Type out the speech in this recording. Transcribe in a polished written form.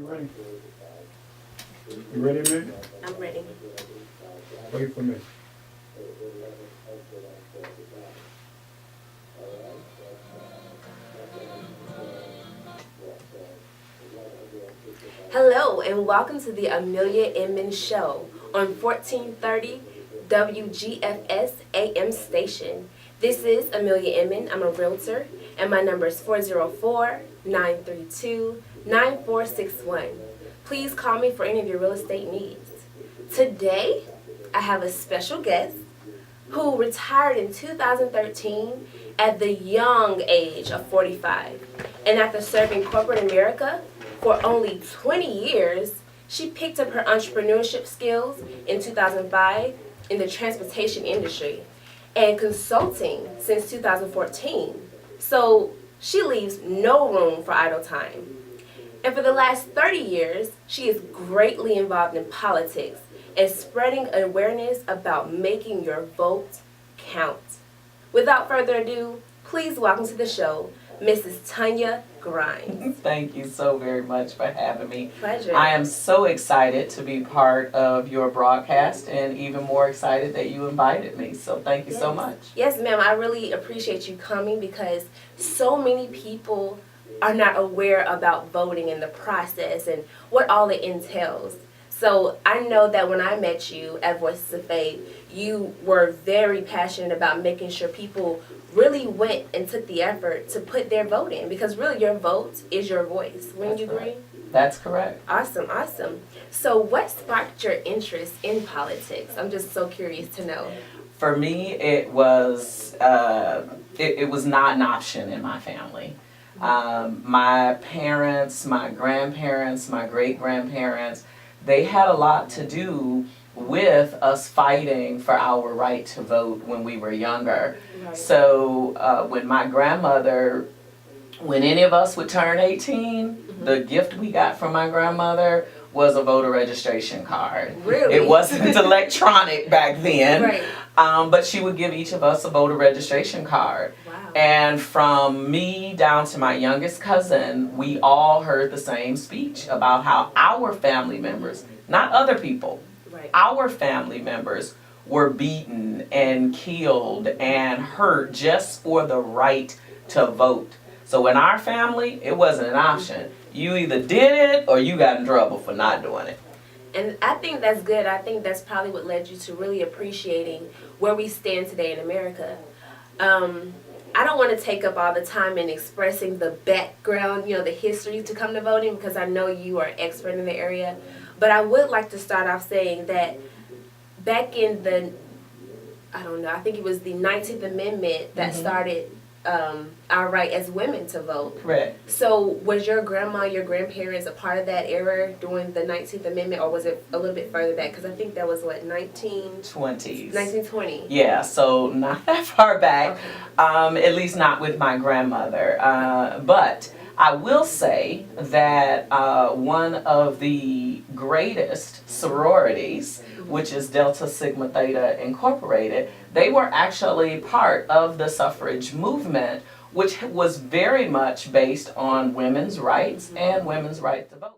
ready? You ready, man? I'm ready. Wait for me. Hello and welcome to the Amelia Inman Show on 1430 WGFS AM station. This is Amelia Inman. I'm a realtor and my number is 404-932-9461. Please call me for any of your real estate needs. Today, I have a special guest who retired in 2013 at the young age of 45. And after serving corporate America for only 20 years, she picked up her entrepreneurship skills in 2005 in the transportation industry and consulting since 2014. So she leaves no room for idle time. And for the last 30 years, she is greatly involved in politics and spreading awareness about making your vote count. Without further ado, please welcome to the show, Mrs. Tonya Grimes. Thank you so very much for having me. Pleasure. I am so excited to be part of your broadcast and even more excited that you invited me. So thank you so much. Yes, ma'am. I really appreciate you coming because so many people are not aware about voting and the process and what all it entails. So I know that when I met you at Voices of Faith, you were very passionate about making sure people really went and took the effort to put their vote in, because really your vote is your voice. Wouldn't you agree? That's correct. Awesome, awesome. So what sparked your interest in politics? I'm just so curious to know. For me, it was it was not an option in my family. My parents, my grandparents, my great-grandparents, they had a lot to do with us fighting for our right to vote when we were younger. Right. So when my grandmother, when any of us would turn 18, the gift we got from my grandmother was a voter registration card. Really? It wasn't electronic back then, Right. but she would give each of us a voter registration card. Wow. And from me down to my youngest cousin, we all heard the same speech about how our family members, not other people, Right. our family members were beaten and killed and hurt just for the right to vote. So in our family, it wasn't an option. You either did it or you got in trouble for not doing it. And I think that's good. I think that's probably what led you to really appreciating where we stand today in America. I don't want to take up all the time in expressing the background, the history to come to voting, because I know you are an expert in the area. But I would like to start off saying that back in the, I think it was the 19th Amendment that started our right as women to vote. Correct. So was your grandma, your grandparents a part of that era during the 19th Amendment, or was it a little bit further back? Because I think that was, 20s. 1920. Yeah, so not that far back, at least not with my grandmother. But I will say that one of the greatest sororities, which is Delta Sigma Theta Incorporated, they were actually part of the suffrage movement, which was very much based on women's rights and women's right to vote.